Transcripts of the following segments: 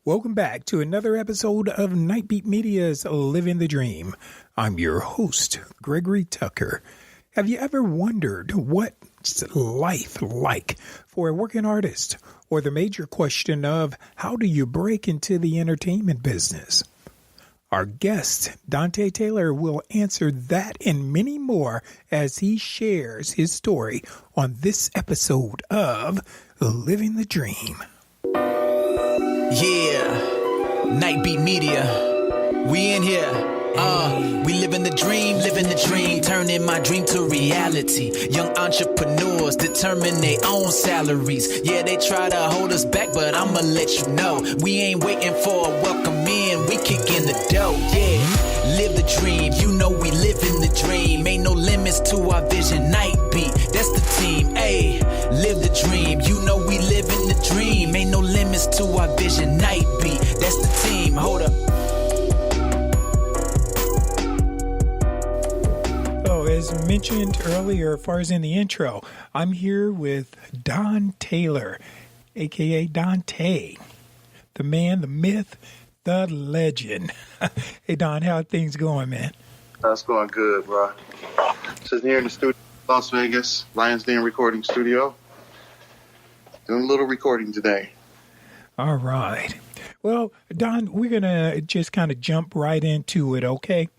Welcome back to another episode of Nightbeat Media's Living the Dream. I'm your host, Gregory Tucker. Have you ever wondered what's life like for a working artist? Or the major question of how do you break into the entertainment business? Our guest, Dontay Taylor, will answer that and many more as he shares his story on this episode of Living the Dream. Yeah, Nightbeat Media, we in here. We living the dream, turning my dream to reality. Young entrepreneurs determine their own salaries. Yeah, they try to hold us back, but I'ma let you know, we ain't waiting for a welcome in, we kicking the dough. Yeah, live the dream, you know we live in the dream. Ain't no limits to our vision, Nightbeat, that's the team. Ayy, live the dream, you know we live in the dream. Ain't no limits to our vision, Nightbeat, that's the team. Hold up. As mentioned earlier, as far as in the intro, I'm here with Don Taylor, a.k.a. Dontay, the man, the myth, the legend. Hey, Don, how are things going, man? That's going good, bro. Sitting here in the studio, Las Vegas, Lions Den Recording Studio. Doing a little recording today. All right. Well, Don, we're going to just kind of jump right into it, okay?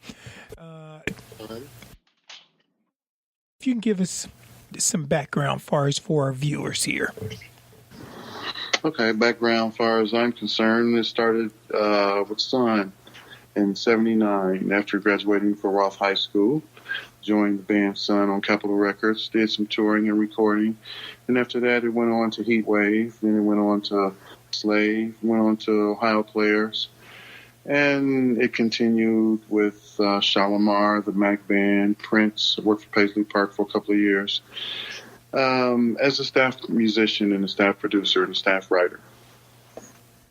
If you can give us some background for our viewers here. Okay, background as far as I'm concerned, it started with Sun in 79 after graduating from Roth High School. Joined the band Sun on Capitol Records, did some touring and recording. And after that, it went on to Heatwave, then it went on to Slave, went on to Ohio Players. And it continued with Shalimar, the Mac Band, Prince. I worked for Paisley Park for a couple of years as a staff musician and a staff producer and a staff writer.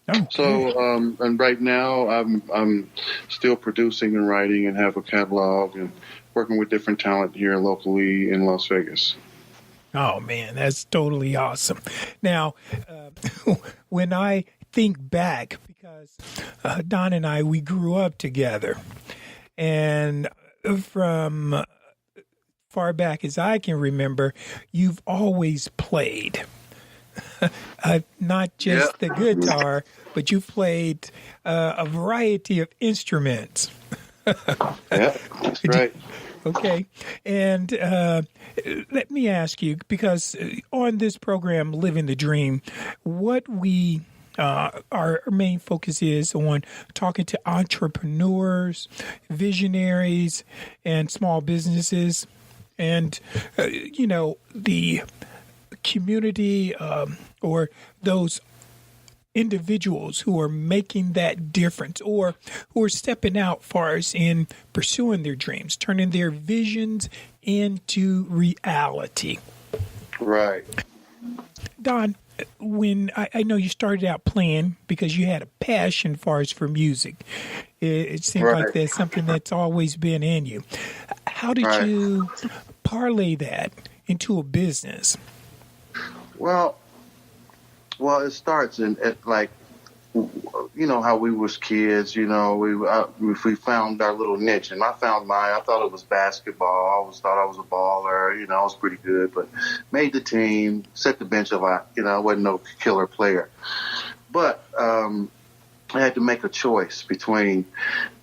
Okay. So, and right now I'm still producing and writing and have a catalog and working with different talent here locally in Las Vegas. Oh, man, that's totally awesome. Now, when I think back, because Don and I, we grew up together, and from far back as I can remember, you've always played. Not just the guitar, but you've played a variety of instruments. Yeah, that's right. Okay. And let me ask you, because on this program, Living the Dream, what we our main focus is on talking to entrepreneurs, visionaries, and small businesses, and, the community or those individuals who are making that difference or who are stepping out far as in pursuing their dreams, turning their visions into reality. Right. Don, when I know you started out playing because you had a passion far as for music, it seems like that's something that's always been in you. How did you parlay that into a business? Well, it starts in how we was kids. We found our little niche, and I found mine. I thought it was basketball. I always thought I was a baller. I was pretty good, but made the team, set the bench a lot. I wasn't no killer player, but I had to make a choice between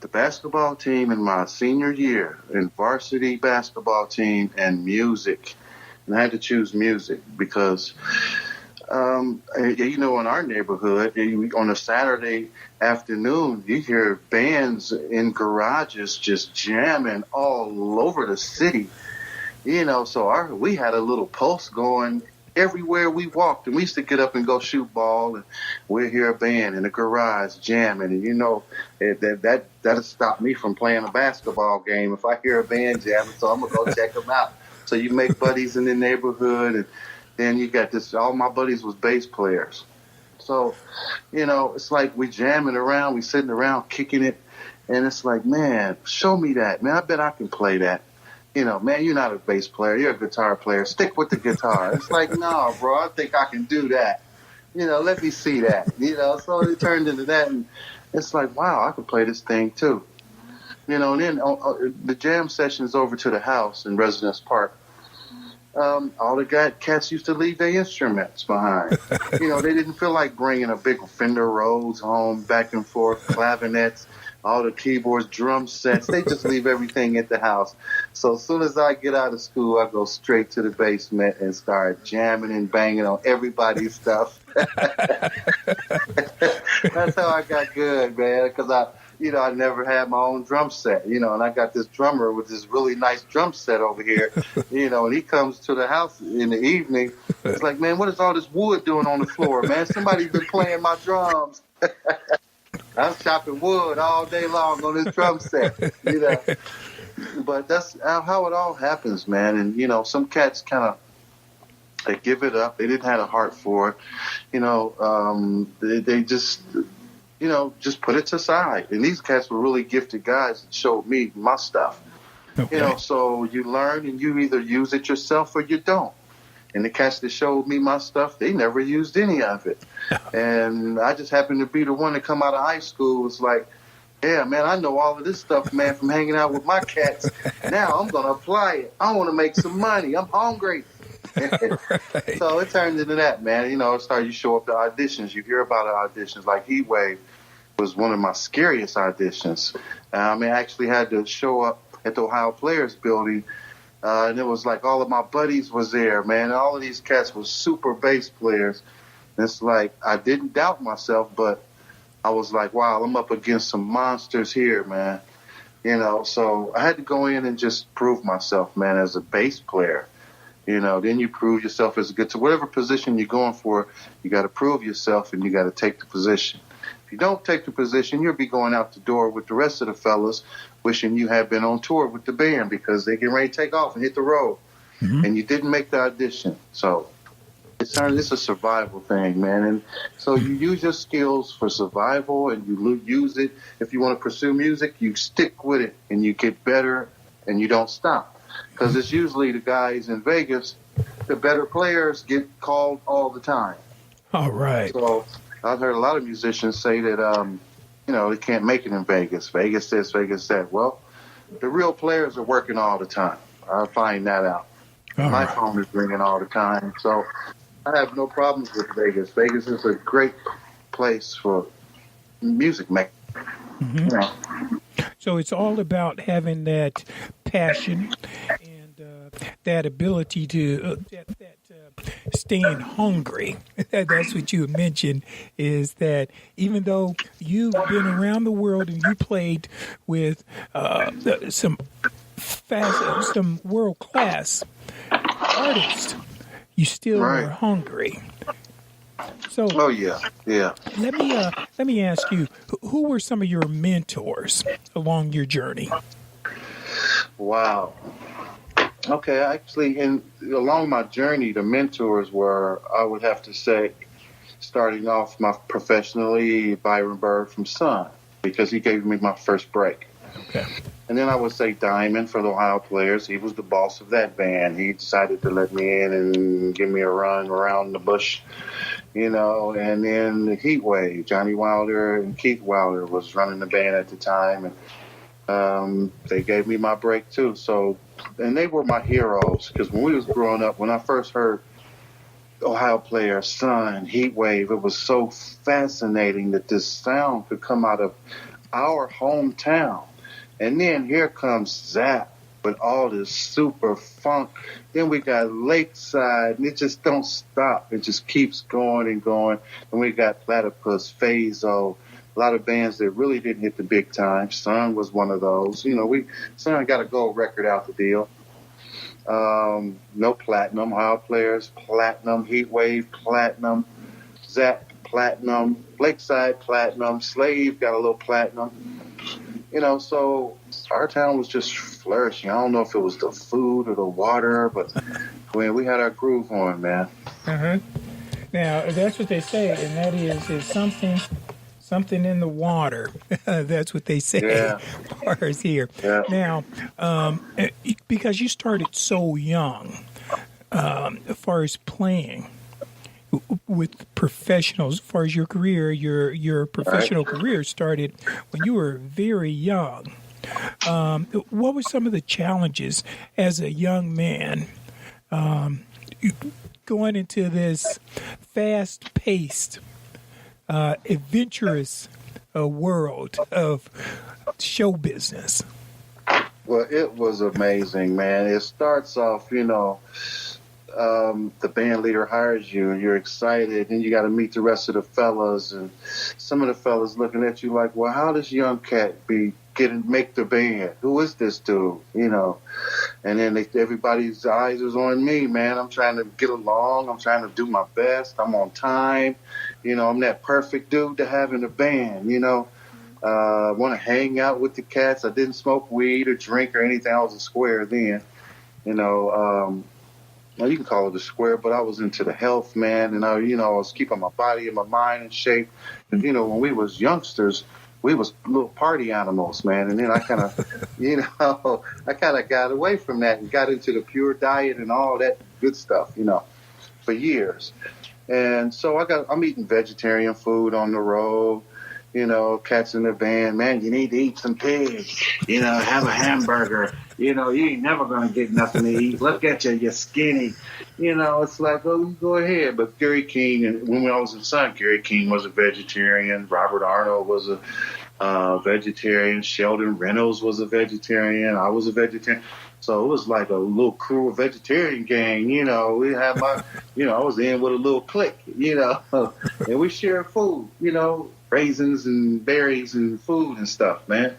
the basketball team in my senior year and varsity basketball team and music, and I had to choose music because. In our neighborhood, on a Saturday afternoon, you hear bands in garages just jamming all over the city. So we had a little pulse going everywhere we walked, and we used to get up and go shoot ball, and we'd hear a band in the garage jamming, and that'll stop me from playing a basketball game if I hear a band jamming. So I'm gonna go check them out. So you make buddies in the neighborhood, and then you got this, all my buddies was bass players. So, it's like we jamming around, we sitting around kicking it. And it's like, man, show me that. Man, I bet I can play that. Man, you're not a bass player. You're a guitar player. Stick with the guitar. It's like, no, bro, I think I can do that. let me see that. So it turned into that, and it's like, wow, I could play this thing too. And then the jam sessions over to the house in Residence Park. All the cats used to leave their instruments behind. They didn't feel like bringing a big Fender Rhodes home, back and forth, clavinets, all the keyboards, drum sets. They just leave everything at the house. So as soon as I get out of school, I go straight to the basement and start jamming and banging on everybody's stuff. That's how I got good, man, because I never had my own drum set, and I got this drummer with this really nice drum set over here, and he comes to the house in the evening. It's like, man, what is all this wood doing on the floor, man? Somebody's been playing my drums. I'm chopping wood all day long on this drum set, But that's how it all happens, man. And, some cats they give it up. They didn't have a heart for it. They just... just put it aside. And these cats were really gifted guys that showed me my stuff. Okay. So you learn and you either use it yourself or you don't. And the cats that showed me my stuff, they never used any of it. And I just happened to be the one to come out of high school. It's like, yeah, man, I know all of this stuff, man, from hanging out with my cats. Now I'm going to apply it. I want to make some money. I'm hungry. Right. So it turned into that, man. You show up to auditions. You hear about auditions. Like Heatwave was one of my scariest auditions. I actually had to show up at the Ohio Players Building, and it was like all of my buddies was there, man. All of these cats were super bass players. And it's like I didn't doubt myself, but I was like, wow, I'm up against some monsters here, man. So I had to go in and just prove myself, man, as a bass player. Then you prove yourself as a guitar. Whatever position you're going for, you got to prove yourself and you got to take the position. If you don't take the position, you'll be going out the door with the rest of the fellas wishing you had been on tour with the band because they get ready to take off and hit the road. Mm-hmm. And you didn't make the audition. So it's a survival thing, man. And so you use your skills for survival and you use it. If you want to pursue music, you stick with it and you get better and you don't stop. Because it's usually the guys in Vegas, the better players get called all the time. All right. So I've heard a lot of musicians say that, they can't make it in Vegas. Vegas this, Vegas that. Well, the real players are working all the time. I find that out. My phone is ringing all the time. So I have no problems with Vegas. Vegas is a great place for music making. Mm-hmm. So it's all about having that passion and that ability to staying hungry. That's what you mentioned, is that even though you've been around the world and you played with some world-class artists, you still were hungry. So, yeah. Let me ask you, who were some of your mentors along your journey? Wow. Okay, actually, along my journey, the mentors were, I would have to say, starting off professionally, Byron Bird from Sun, because he gave me my first break. Okay. And then I would say Diamond for the Ohio Players. He was the boss of that band. He decided to let me in and give me a run around the bush, and then the Heatwave, Johnny Wilder and Keith Wilder was running the band at the time, and they gave me my break too. So, and they were my heroes, because when we was growing up, when I first heard Ohio Players, Sun, Heatwave, it was so fascinating that this sound could come out of our hometown. And then here comes Zap with all this super funk. Then we got Lakeside, and it just don't stop. It just keeps going and going. And we got Platypus, Phaso, a lot of bands that really didn't hit the big time. Sun was one of those. Sun got a gold record out the deal. No platinum. Ohio Players, platinum. Heatwave, platinum. Zap, platinum. Lakeside, platinum. Slave got a little platinum. So our town was just flourishing. I don't know if it was the food or the water, but we had our groove on, man. Uh-huh. Now, that's what they say, and that is something in the water. That's what they say, as far as here. Yeah. Now, because you started so young, as far as playing, with professionals. As far as your career, your professional career started when you were very young. What were some of the challenges as a young man going into this fast-paced, adventurous world of show business? Well, it was amazing, man. It starts off, the band leader hires you and you're excited, and you got to meet the rest of the fellas, and some of the fellas looking at you like, well, how does young cat make the band? Who is this dude? And then everybody's eyes is on me, man. I'm trying to get along. I'm trying to do my best. I'm on time. I'm that perfect dude to have in the band, I want to hang out with the cats. I didn't smoke weed or drink or anything. I was a square then, well, you can call it a square, but I was into the health, man. And I was keeping my body and my mind in shape. And, when we was youngsters, we was little party animals, man. And then I kind of, got away from that and got into the pure diet and all that good stuff, for years. And so I'm eating vegetarian food on the road. Cats in the band, man, you need to eat some pig, have a hamburger, you ain't never going to get nothing to eat. Look at you, you're skinny. It's like, oh, go ahead. But Gary King, and when I was in Sun, Gary King was a vegetarian. Robert Arnold was a vegetarian. Sheldon Reynolds was a vegetarian. I was a vegetarian. So it was like a little crew of vegetarian gang, we had I was in with a little clique, and we shared food, raisins and berries and food and stuff, man.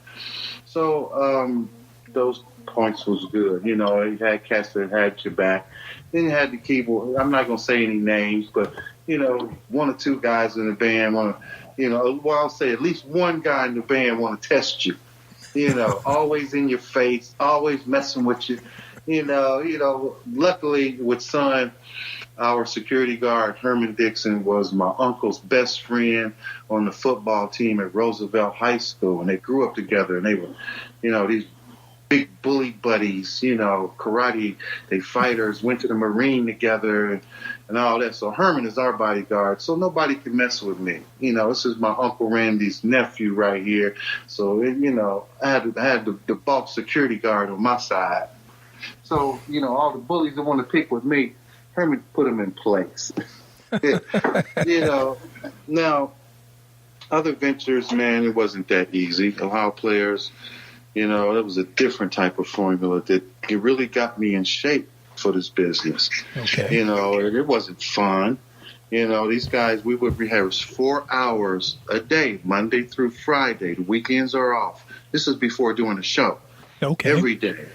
So those points was good. You had cats that had your back. Then you had the keyboard. I'm not going to say any names, but, one or two guys in the band want to, I'll say at least one guy in the band want to test you. Always in your face, always messing with you. Luckily with Son, our security guard, Herman Dixon, was my uncle's best friend on the football team at Roosevelt High School. And they grew up together, and they were, these big bully buddies, karate, they fighters, went to the Marine together and all that. So Herman is our bodyguard, so nobody can mess with me. This is my Uncle Randy's nephew right here. So, I had the boss security guard on my side. So, all the bullies that want to pick with me, Herman put them in place. Now, other ventures, man, it wasn't that easy. Ohio players, it was a different type of formula that it really got me in shape for this business. Okay. It wasn't fun. These guys, we would rehearse 4 hours a day, Monday through Friday. The weekends are off. This is before doing the show. Okay. Every day.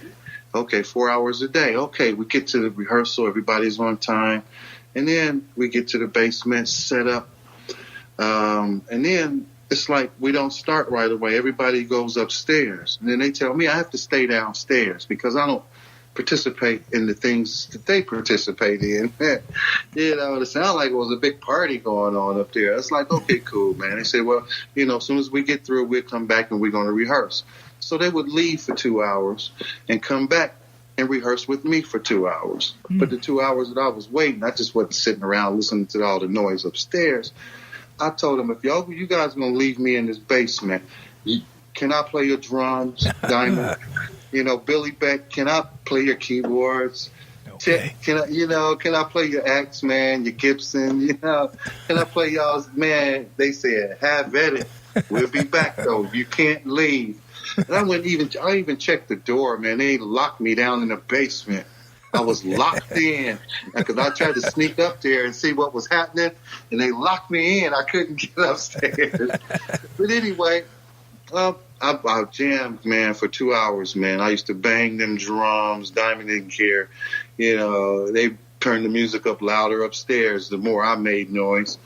Okay, 4 hours a day. Okay, we get to the rehearsal. Everybody's on time. And then we get to the basement, set up. And then it's like we don't start right away. Everybody goes upstairs. And then they tell me I have to stay downstairs because I don't participate in the things that they participate in. It sounded like it was a big party going on up there. It's like, okay, cool, man. They said, well, as soon as we get through, we'll come back and we're going to rehearse. So they would leave for 2 hours and come back and rehearse with me for 2 hours. But the 2 hours that I was waiting, I just wasn't sitting around listening to all the noise upstairs. I told them, if you guys are going to leave me in this basement, can I play your drums, Diamond? Billy Beck, can I play your keyboards? Okay. Can I play your axe, man, your Gibson? Can I play y'all's, man? They said, have at it. We'll be back though. You can't leave. And I even checked the door, man. They locked me down in the basement. I was locked in because I tried to sneak up there and see what was happening, and they locked me in. I couldn't get upstairs. But anyway, I jammed, man, for 2 hours, man. I used to bang them drums. Diamond didn't care. They turned the music up louder upstairs the more I made noise.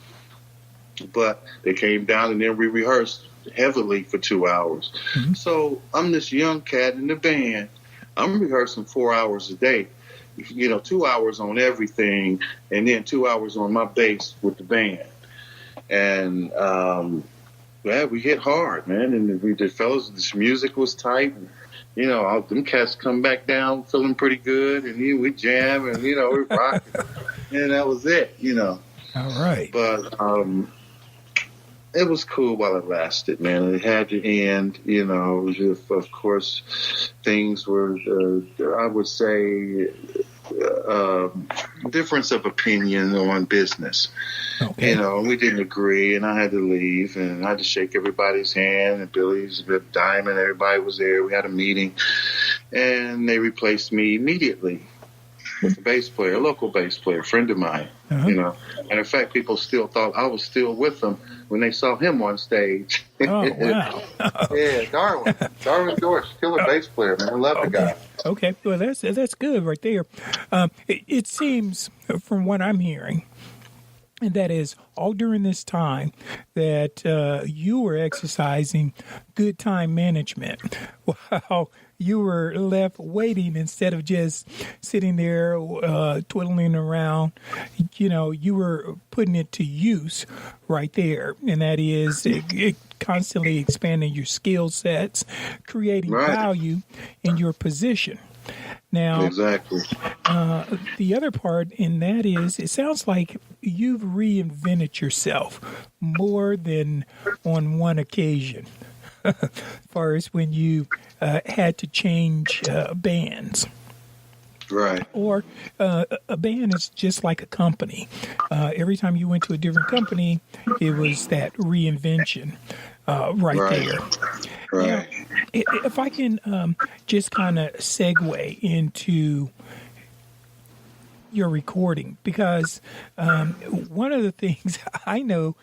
But they came down, and then we rehearsed heavily for 2 hours. Mm-hmm. So I'm this young cat in the band. I'm rehearsing 4 hours a day. 2 hours on everything, and then 2 hours on my bass with the band. And we hit hard, man. And the fellas, this music was tight. And, them cats come back down feeling pretty good, and we jam, and we rock, and that was it. All right. But it was cool while it lasted, man. It had to end, you know. Of course, things were, I would say, difference of opinion on business. Okay. You know, we didn't agree, and I had to leave, and I had to shake everybody's hand, and Billy's Diamond, everybody was there. We had a meeting, and they replaced me immediately with a bass player, a local bass player, a friend of mine. Uh-huh. You know, and in fact, people still thought I was still with them when they saw him on stage. Oh, wow. Yeah, Darwin Dorsch, killer bass player, man. I love the guy. Okay, well, that's good right there. It seems, from what I'm hearing, and that is all during this time that you were exercising good time management while you were left waiting instead of just sitting there twiddling around. You know, you were putting it to use right there, and that is constantly expanding your skill sets, creating value in your position. Now, exactly. The other part in that is it sounds like you've reinvented yourself more than on one occasion, as far as when you had to change bands. Right. Or a band is just like a company. Every time you went to a different company, it was that reinvention right there. Right. Now, if I can just kind of segue into your recording, because one of the things I know,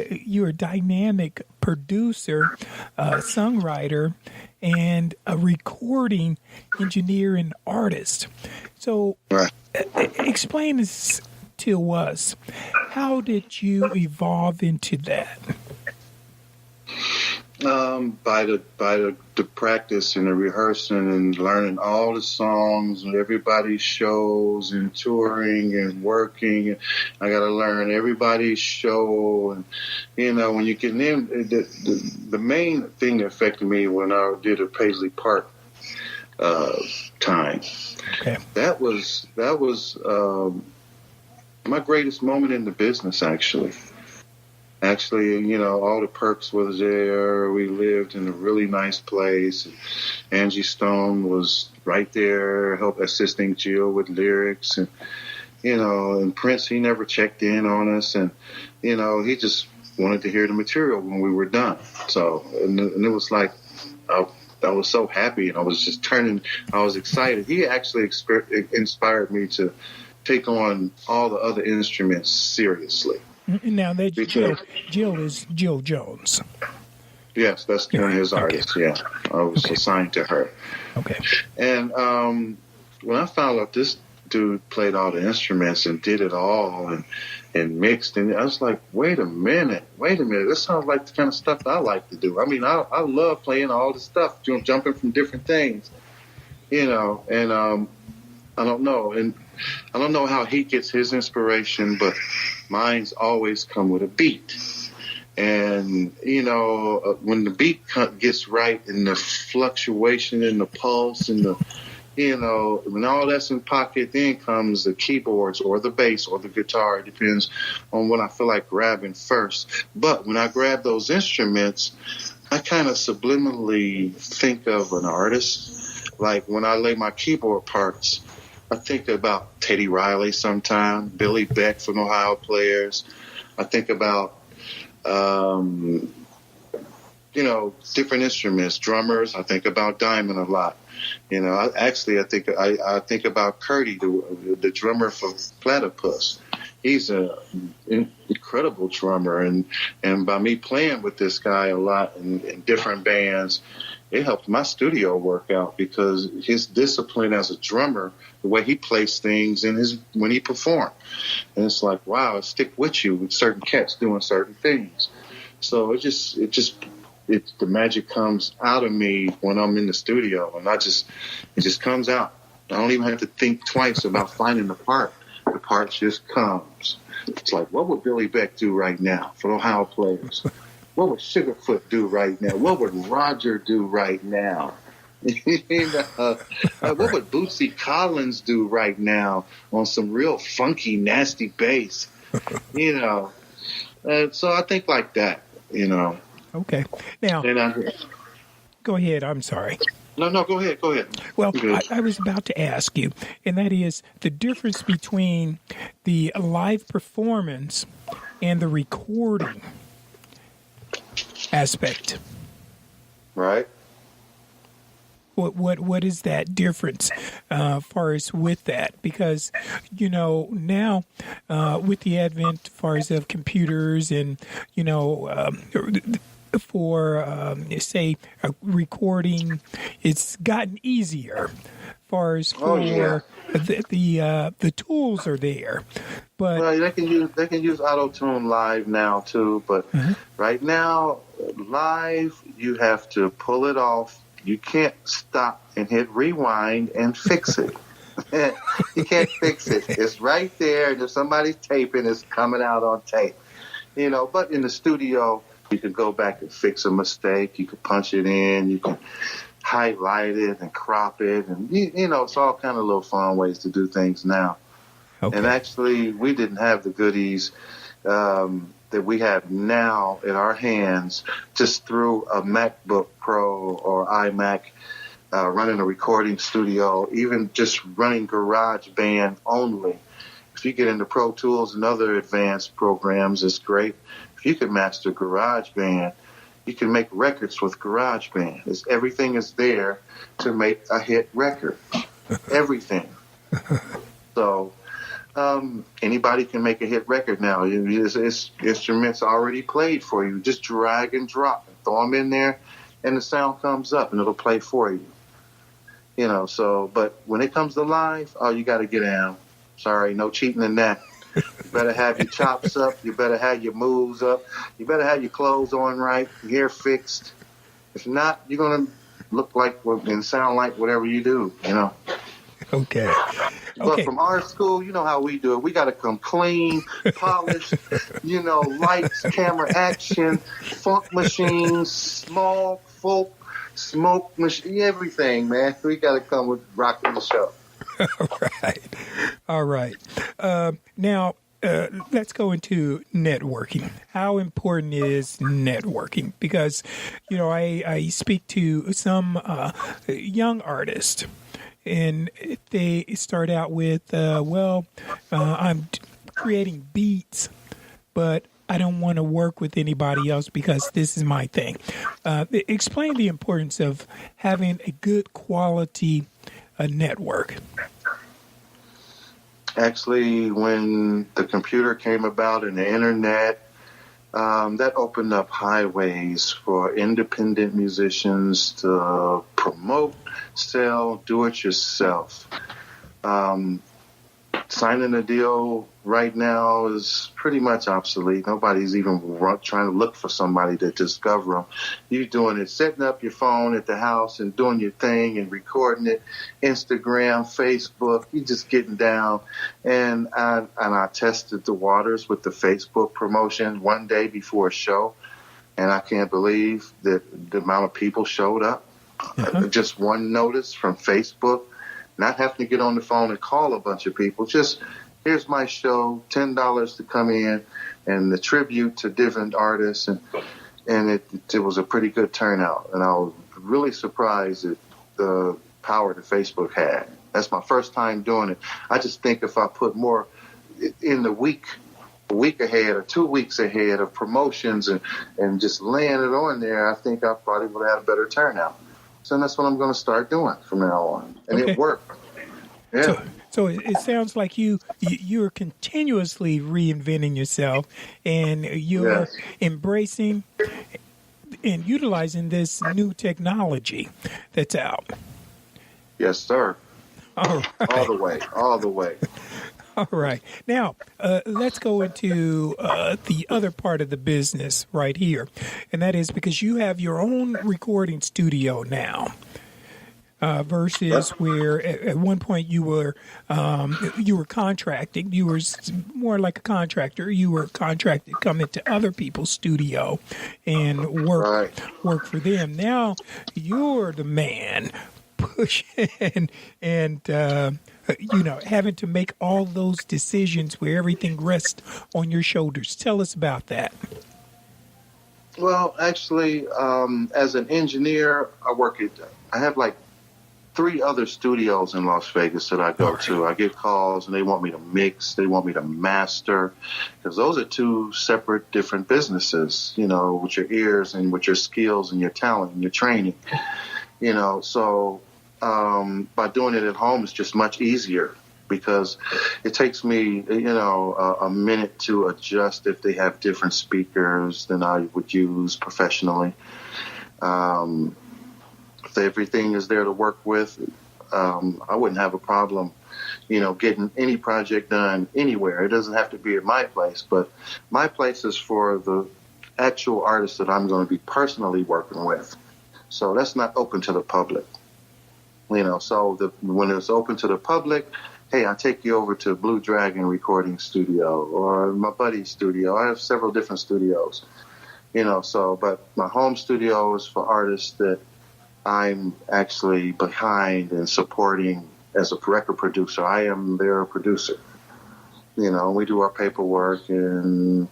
you're a dynamic producer, songwriter, and a recording engineer and artist. So explain this to us. How did you evolve into that? By the practice and the rehearsing and learning all the songs and everybody's shows and touring and working. I got to learn everybody's show. And, you know, when you get in, the main thing that affected me when I did a Paisley Park time, that was my greatest moment in the business, actually. Actually, you know, all the perks was there. We lived in a really nice place. Angie Stone was right there, assisting Jill with lyrics. And, you know, and Prince, he never checked in on us. And, you know, he just wanted to hear the material when we were done. So, and it was like, I was so happy, and I was just I was excited. He actually inspired me to take on all the other instruments seriously. Now, that Jill is Jill Jones. Yes, that's one of his artists. Yeah, I was assigned to her. Okay. And when I found out this dude played all the instruments and did it all and mixed, and I was like, wait a minute. This sounds like the kind of stuff that I like to do. I mean, I love playing all the stuff, jumping from different things, you know, and I don't know how he gets his inspiration, but mine's always come with a beat. And, you know, when the beat gets right and the fluctuation in the pulse and you know, when all that's in pocket, then comes the keyboards or the bass or the guitar. It depends on what I feel like grabbing first. But when I grab those instruments, I kind of subliminally think of an artist. Like when I lay my keyboard parts, I think about Teddy Riley sometime, Billy Beck from Ohio Players. I think about, you know, different instruments, drummers. I think about Diamond a lot. You know, I think about Curdy, the drummer for Platypus. He's an incredible drummer, and by me playing with this guy a lot in different bands, it helped my studio work out because his discipline as a drummer, the way he plays things when he performed. And it's like, wow, it stick with you with certain cats doing certain things. So the magic comes out of me when I'm in the studio, and it just comes out. I don't even have to think twice about finding the part. The part just comes. It's like, what would Billy Beck do right now for Ohio Players? What would Sugarfoot do right now? What would Roger do right now? What would Bootsy Collins do right now on some real funky, nasty bass? you know. And so I think like that, you know. Okay. Now, And go ahead. I'm sorry. no, go ahead. Well, You good. I was about to ask you, and that is the difference between the live performance and the recording aspect. Right. What is that difference far as with that? Because, you know, now with the advent far as of computers and, you know, for say recording, it's gotten easier far as for the tools are there. But Well, they can use auto tune live now too, but right now live you have to pull it off. You can't stop and hit rewind and fix it. You can't fix it. It's right there, and if somebody's taping, it's coming out on tape. You know, but in the studio, you can go back and fix a mistake. You can punch it in. You can highlight it and crop it, and you know, it's all kind of little fun ways to do things now. okay. And actually, we didn't have the goodies that we have now in our hands just through a MacBook Pro or iMac, running a recording studio, even just running GarageBand only. If you get into Pro Tools and other advanced programs, it's great. If you can master GarageBand, you can make records with GarageBand. Everything is there to make a hit record. Everything. So anybody can make a hit record now. It's instruments already played for you. Just drag and drop, throw them in there, and the sound comes up, and it'll play for you. You know. So, but when it comes to live, oh, you got to get down. Sorry, no cheating in that. You better have your chops up. You better have your moves up. You better have your clothes on right, your hair fixed. If not, you're gonna look like and sound like whatever you do. You know. Okay. But from our school, you know how we do it. We got to come clean, polished, you know, lights, camera action, funk machines, small folk, smoke machine, everything, man. We got to come with rocking the show. All right. Now, let's go into networking. How important is networking? Because, you know, I speak to some young artists, and they start out with, I'm creating beats, but I don't want to work with anybody else because this is my thing. Explain the importance of having a good quality network. Actually, when the computer came about and the internet, that opened up highways for independent musicians to promote, sell, do it yourself. Signing a deal right now is pretty much obsolete. Nobody's even trying to look for somebody to discover them. You're doing it, setting up your phone at the house and doing your thing and recording it, Instagram, Facebook, you're just getting down. And I tested the waters with the Facebook promotion one day before a show, and I can't believe that the amount of people showed up. Just one notice from Facebook. Not having to get on the phone and call a bunch of people. Just, here's my show, $10 to come in, and the tribute to different artists. And it was a pretty good turnout. And I was really surprised at the power that Facebook had. That's my first time doing it. I just think if I put more in the week, a week ahead or 2 weeks ahead of promotions and just laying it on there, I think I probably would have had a better turnout. So that's what I'm going to start doing from now on. And It worked. Yeah. So it sounds like you're continuously reinventing yourself, and you're embracing and utilizing this new technology that's out. Yes, sir. All right. All the way. All right. Now, let's go into the other part of the business right here, and that is because you have your own recording studio now, versus where at one point you were contracting. You were more like a contractor. You were contracted to come into other people's studio and work for them. Now you're the man pushing and having to make all those decisions where everything rests on your shoulders. Tell us about that. Well, actually, as an engineer, I have like 3 other studios in Las Vegas that I go to. I get calls and they want me to mix, they want me to master, because those are 2 separate, different businesses, with your ears and with your skills and your talent and your training, So by doing it at home, it's just much easier because it takes me, a minute to adjust if they have different speakers than I would use professionally. If everything is there to work with, I wouldn't have a problem, getting any project done anywhere. It doesn't have to be at my place, but my place is for the actual artists that I'm going to be personally working with. So that's not open to the public. So when it's open to the public, hey, I take you over to Blue Dragon Recording Studio or my buddy's studio. I have several different studios, but my home studio is for artists that I'm actually behind and supporting as a record producer. I am their producer. We do our paperwork and,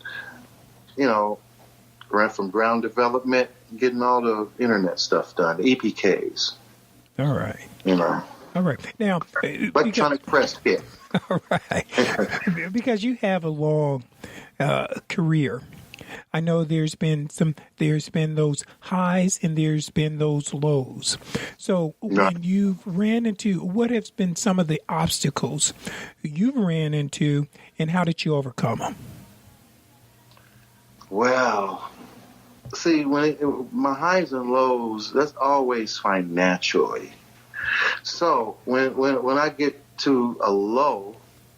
from ground development, getting all the internet stuff done, the EPKs. All right. All right. Now, electronic press kit. All right. Because you have a long career. I know there's been those highs and there's been those lows. So when you've ran into, what has been some of the obstacles you've ran into and how did you overcome them? Well, see, my highs and lows, that's always financially. So when I get to a low,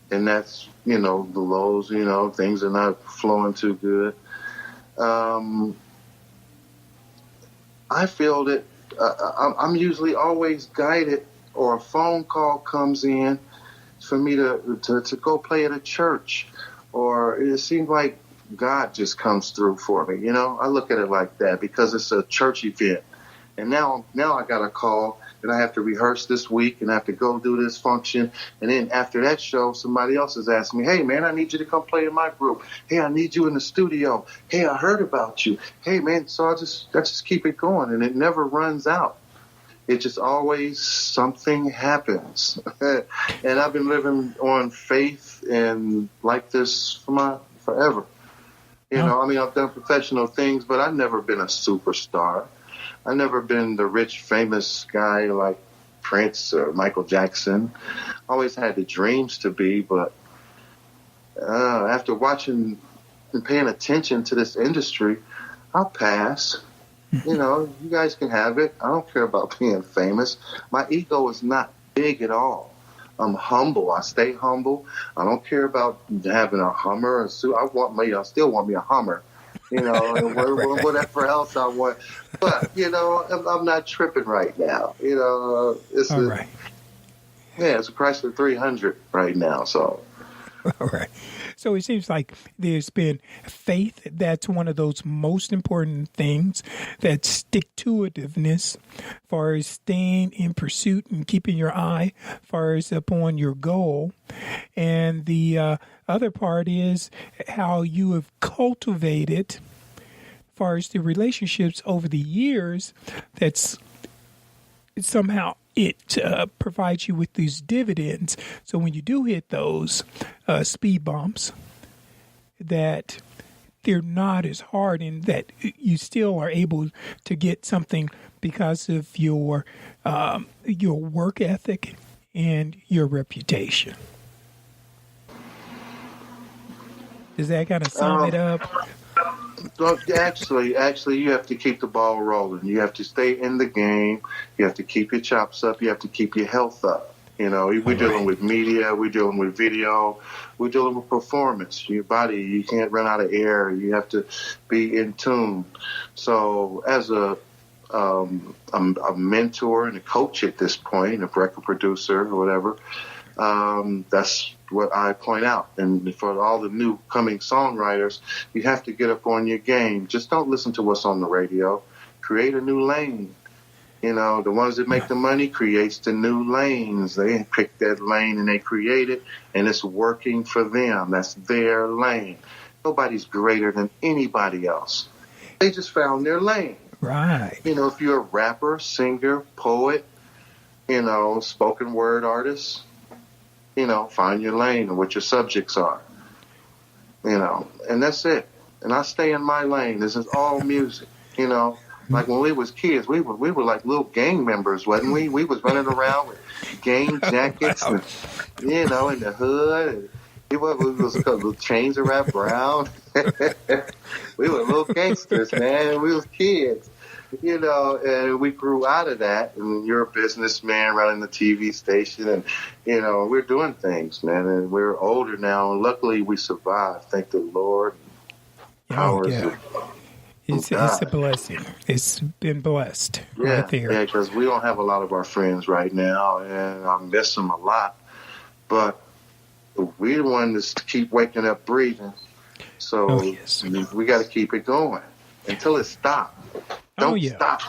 and that's, the lows, things are not flowing too good, I feel that I'm usually always guided, or a phone call comes in for me to go play at a church, or it seems like God just comes through for me. I look at it like that because it's a church event. And now I got a call and I have to rehearse this week and I have to go do this function. And then after that show, somebody else is asking me, hey, man, I need you to come play in my group. Hey, I need you in the studio. Hey, I heard about you. Hey, man, so I just keep it going and it never runs out. It just always something happens. And I've been living on faith and like this for forever. I've done professional things, but I've never been a superstar. I've never been the rich, famous guy like Prince or Michael Jackson. Always had the dreams to be, but after watching and paying attention to this industry, I'll pass. You guys can have it. I don't care about being famous. My ego is not big at all. I'm humble. I stay humble. I don't care about having a Hummer. I still want me a Hummer, and whatever else I want. But, I'm not tripping right now. It's a Chrysler 300 right now. So. All right. So it seems like there's been faith. That's one of those most important things. That stick-to-itiveness, as far as staying in pursuit and keeping your eye as far as upon your goal. And the other part is how you have cultivated, as far as the relationships over the years, that's somehow it provides you with these dividends. So when you do hit those speed bumps, that they're not as hard and that you still are able to get something because of your work ethic and your reputation. Does that kind of sum it up? Well, actually, you have to keep the ball rolling. You have to stay in the game. You have to keep your chops up. You have to keep your health up. We're dealing with media. We're dealing with video. We're dealing with performance. Your body, you can't run out of air. You have to be in tune. So as a mentor and a coach at this point, a record producer or whatever, that's what I point out. And for all the new coming songwriters, you have to get up on your game. Just don't listen to what's on the radio. Create a new lane. You know, the ones that make the money creates the new lanes. They pick that lane and they create it, and it's working for them. That's their lane. Nobody's greater than anybody else. They just found their lane. Right. You know, if you're a rapper, singer, poet, you know, spoken word artist, you know, find your lane and what your subjects are. You know, and that's it. And I stay in my lane. This is all music, you know. Like when we was kids, we were like little gang members, wasn't we? We was running around with gang jackets, and, you know, in the hood. And we was called chains around brown. We were little gangsters, man. We was kids, you know. And we grew out of that. And you're a businessman running the TV station, and you know we're doing things, man. And we're older now, and luckily we survived. Thank the Lord. Oh, yeah. It's a blessing. It's been blessed right there. Yeah, because we don't have a lot of our friends right now, and I miss them a lot. But we're the ones that keep waking up breathing. So we got to keep it going until it stops. Don't stop.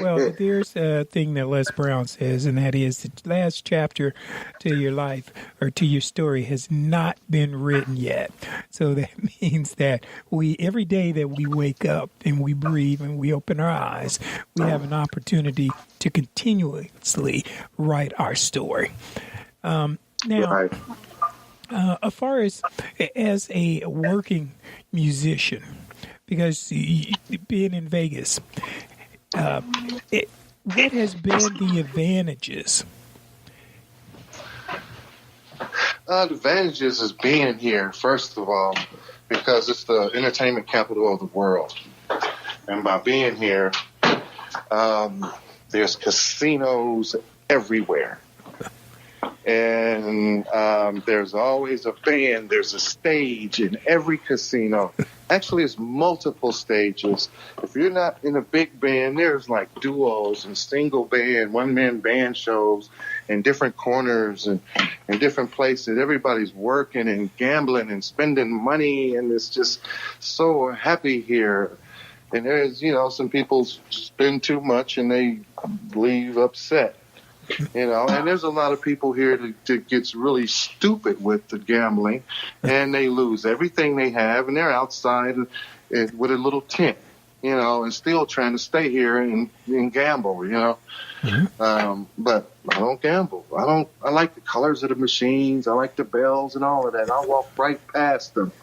Well, there's a thing that Les Brown says, and that is the last chapter to your life or to your story has not been written yet. So that means that every day that we wake up and we breathe and we open our eyes, we have an opportunity to continuously write our story. Now, as far as a working musician, because being in Vegas, what has been the advantages? The advantages is being here, first of all, because it's the entertainment capital of the world. And by being here, there's casinos everywhere. And there's always a band. There's a stage in every casino. Actually, it's multiple stages. If you're not in a big band, there's like duos and single band, one-man band shows in different corners and in different places. Everybody's working and gambling and spending money, and it's just so happy here. And there's, you know, some people spend too much and they leave upset. You know, and there's a lot of people here that gets really stupid with the gambling, and they lose everything they have, and they're outside with a little tent, you know, and still trying to stay here and gamble, you know. Mm-hmm. But I don't gamble. I like the colors of the machines. I like the bells and all of that. I walk right past them.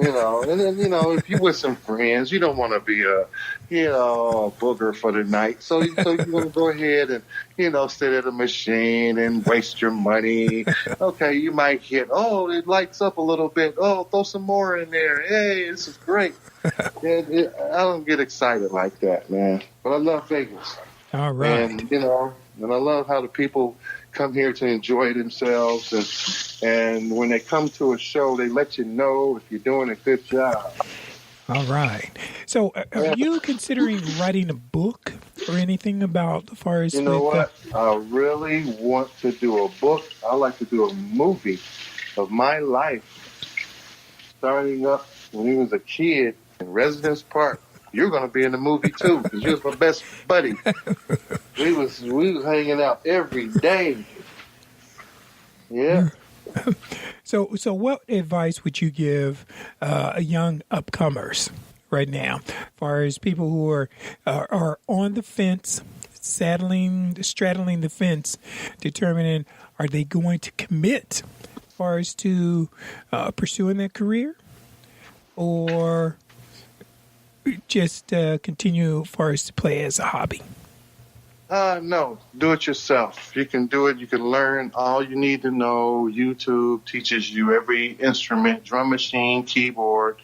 You know, and then, you know, if you with some friends, you don't want to be a booger for the night. So you're going to go ahead and, you know, sit at a machine and waste your money. Okay, you might hit, it lights up a little bit. Oh, throw some more in there. Hey, this is great. I don't get excited like that, man. But I love Vegas. All right. And, you know, and I love how the people come here to enjoy themselves, and when they come to a show, they let you know if you're doing a good job. All right. So, are you considering writing a book or anything about as far as? You know what? I really want to do a book. I like to do a movie of my life, starting up when he was a kid in Residence Park. You're going to be in the movie too, because you was my best buddy. We was hanging out every day. Yeah. So what advice would you give young upcomers right now, as far as people who are on the fence, straddling the fence, determining are they going to commit as far as to pursuing their career, or just continue as far as to play as a hobby? No, do it yourself. You can do it. You can learn all you need to know. YouTube teaches you every instrument, drum machine, keyboard,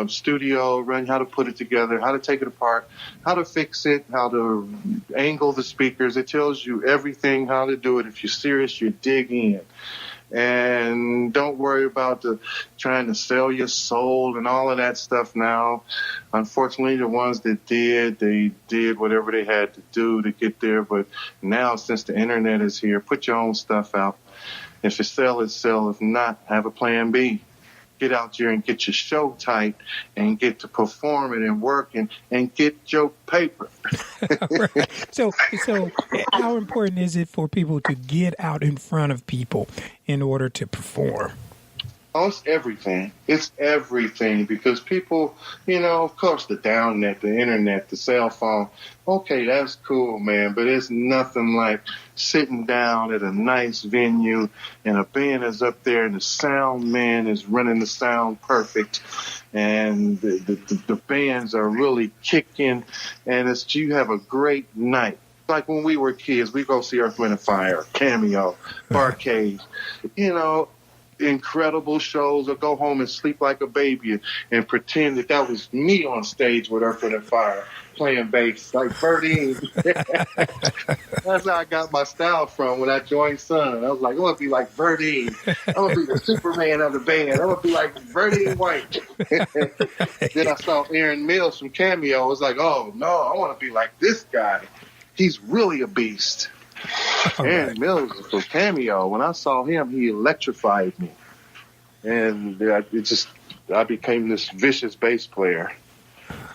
studio, run how to put it together, how to take it apart, how to fix it, how to angle the speakers. It tells you everything, how to do it. If you're serious, you dig in. And don't worry about trying to sell your soul and all of that stuff now. Unfortunately, the ones that they did whatever they had to do to get there. But now, since the internet is here, put your own stuff out. If you sell it, sell. If not, have a plan B. get out there and get your show tight and get to perform it and work and get your paper. Right. So how important is it for people to get out in front of people in order to perform? Oh, it's everything. It's everything because people, of course, the downnet, the internet, the cell phone. Okay, that's cool, man. But it's nothing like sitting down at a nice venue and a band is up there and the sound man is running the sound perfect and the bands are really kicking and you have a great night. Like when we were kids, we go see Earth, Wind and Fire, Cameo, Barcade, incredible shows, or go home and sleep like a baby and pretend that was me on stage with Earth, Wind and Fire playing bass like Birdie. That's how I got my style from when I joined Sun. I was like, I want to be like Birdie. I want to be the Superman of the band. I want to be like Birdie White. Then I saw Aaron Mills from Cameo. I was like, oh no, I want to be like this guy. He's really a beast. Aaron Mills from Cameo. When I saw him, he electrified me, and I became this vicious bass player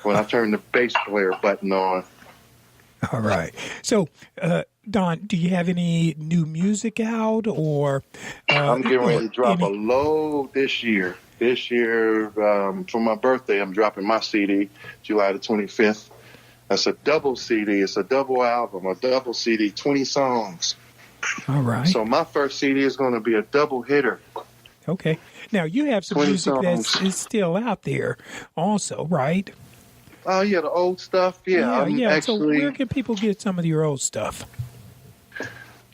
when I turned the bass player button on. All right. So, Don, do you have any new music out, or I'm getting ready to drop a load this year. This year, for my birthday, I'm dropping my CD, July the 25th. That's a double CD. It's a double album, a double CD, 20 songs. All right. So my first CD is going to be a double hitter. Okay. Now, you have some music that's still out there also, right? Oh, yeah, the old stuff? Yeah. So where can people get some of your old stuff?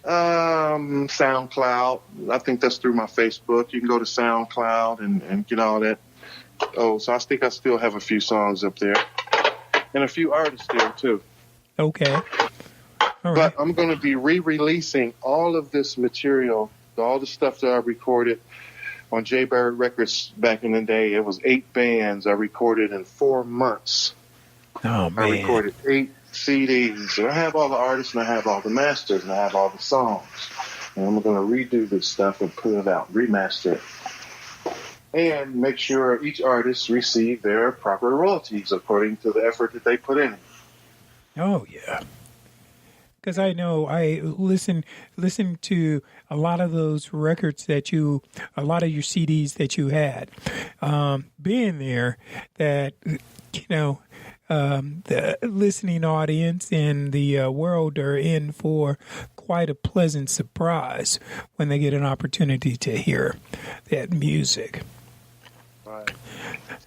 SoundCloud. I think that's through my Facebook. You can go to SoundCloud and get all that. Oh, so I think I still have a few songs up there. And a few artists there, too. Okay. All right. But I'm going to be re-releasing all of this material, all the stuff that I recorded on Jay Barrett Records back in the day. It was 8 bands I recorded in 4 months. Oh, man. I recorded 8 CDs. And I have all the artists, and I have all the masters, and I have all the songs. And I'm going to redo this stuff and put it out, remaster it. And make sure each artist receive their proper royalties according to the effort that they put in. Oh, yeah. Because I know I listen to a lot of those records a lot of your CDs that you had. Being there, that, the listening audience and the world are in for quite a pleasant surprise when they get an opportunity to hear that music. Right.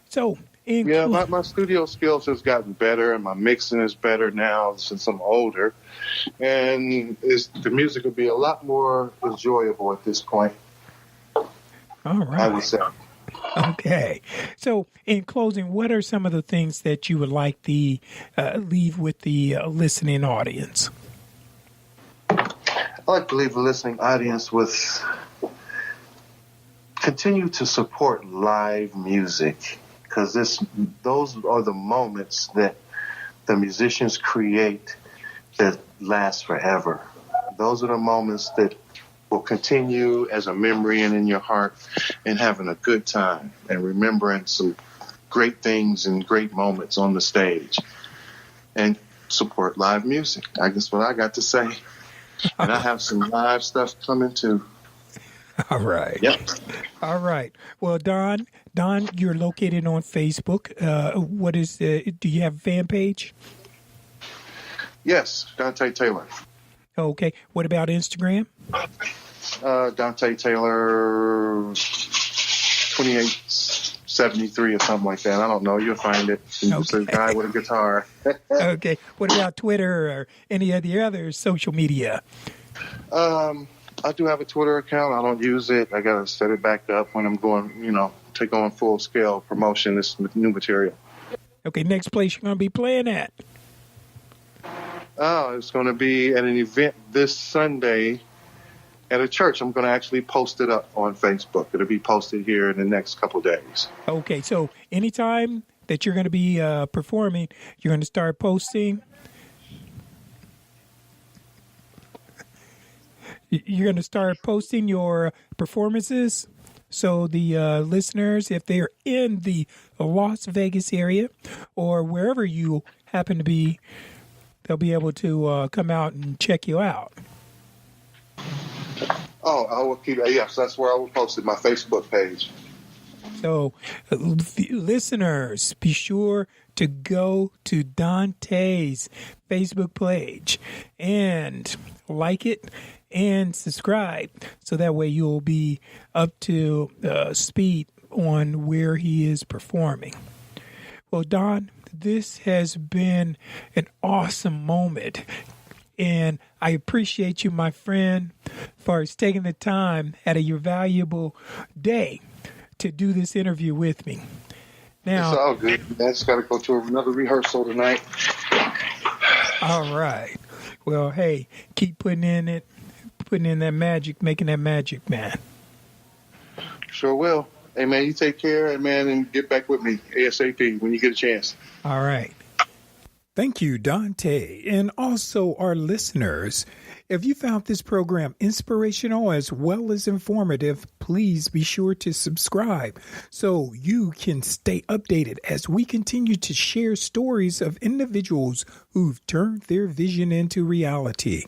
So, my studio skills has gotten better, and my mixing is better now since I'm older, and the music will be a lot more enjoyable at this point. All right. I would say. Okay. So, in closing, what are some of the things that you would like to leave with the listening audience? I'd like to leave the listening audience with continue to support live music, because those are the moments that the musicians create that last forever. Those are the moments that will continue as a memory and in your heart, and having a good time and remembering some great things and great moments on the stage. And support live music. I guess what I got to say. And I have some live stuff coming too. All right. Yep. All right. Well, Don, you're located on Facebook. Do you have a fan page? Yes, Dontay Taylor. Okay. What about Instagram? Dontay Taylor 2873 or something like that. I don't know. You'll find it. It's a guy with a guitar. Okay. What about Twitter or any of the other social media? I do have a Twitter account. I don't use it. I got to set it back up when I'm going, take on full scale promotion, this new material. Okay. Next place you're going to be playing at? Oh, it's going to be at an event this Sunday at a church. I'm going to actually post it up on Facebook. It'll be posted here in the next couple of days. Okay. So anytime that you're going to be performing, you're going to start posting? You're going to start posting your performances So the listeners, if they're in the Las Vegas area or wherever you happen to be, they'll be able to come out and check you out. Oh, I will keep. Yes, that's where I will post it. My Facebook page. So, listeners, be sure to go to Dontay's Facebook page and like it and subscribe, so that way you'll be up to speed on where he is performing. Well, Don, this has been an awesome moment. And I appreciate you, my friend, for taking the time out of your valuable day to do this interview with me. Now, it's all good. I just got to go to another rehearsal tonight. All right. Well, hey, keep putting in that magic, making that magic, man. Sure will. Hey, man, you take care, and man, and get back with me ASAP when you get a chance. All right. Thank you, Dontay, and also our listeners. If you found this program inspirational as well as informative, please be sure to subscribe so you can stay updated as we continue to share stories of individuals who've turned their vision into reality.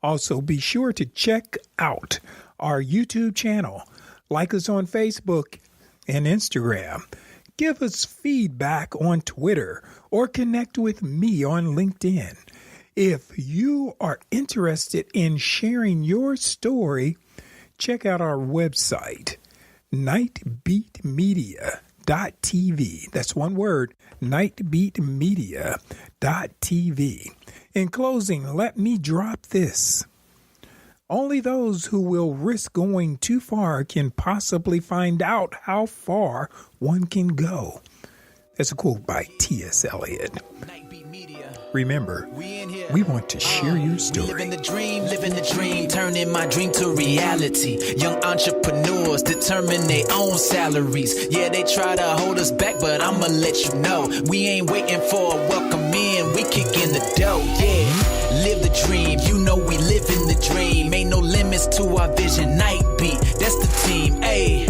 Also, be sure to check out our YouTube channel, like us on Facebook and Instagram. Give us feedback on Twitter or connect with me on LinkedIn. If you are interested in sharing your story, check out our website, nightbeatmedia.tv. That's one word, nightbeatmedia.tv. In closing, let me drop this. Only those who will risk going too far can possibly find out how far one can go. That's a quote by T.S. Eliot. Remember, we want to share your story. Living the dream, turning my dream to reality. Young entrepreneurs determine their own salaries. Yeah, they try to hold us back, but I'ma let you know, we ain't waiting for a welcome in, we kicking the dough, yeah. Live the dream, you know we live in the dream. Ain't no limits to our vision. Night Beat, that's the team, ayy.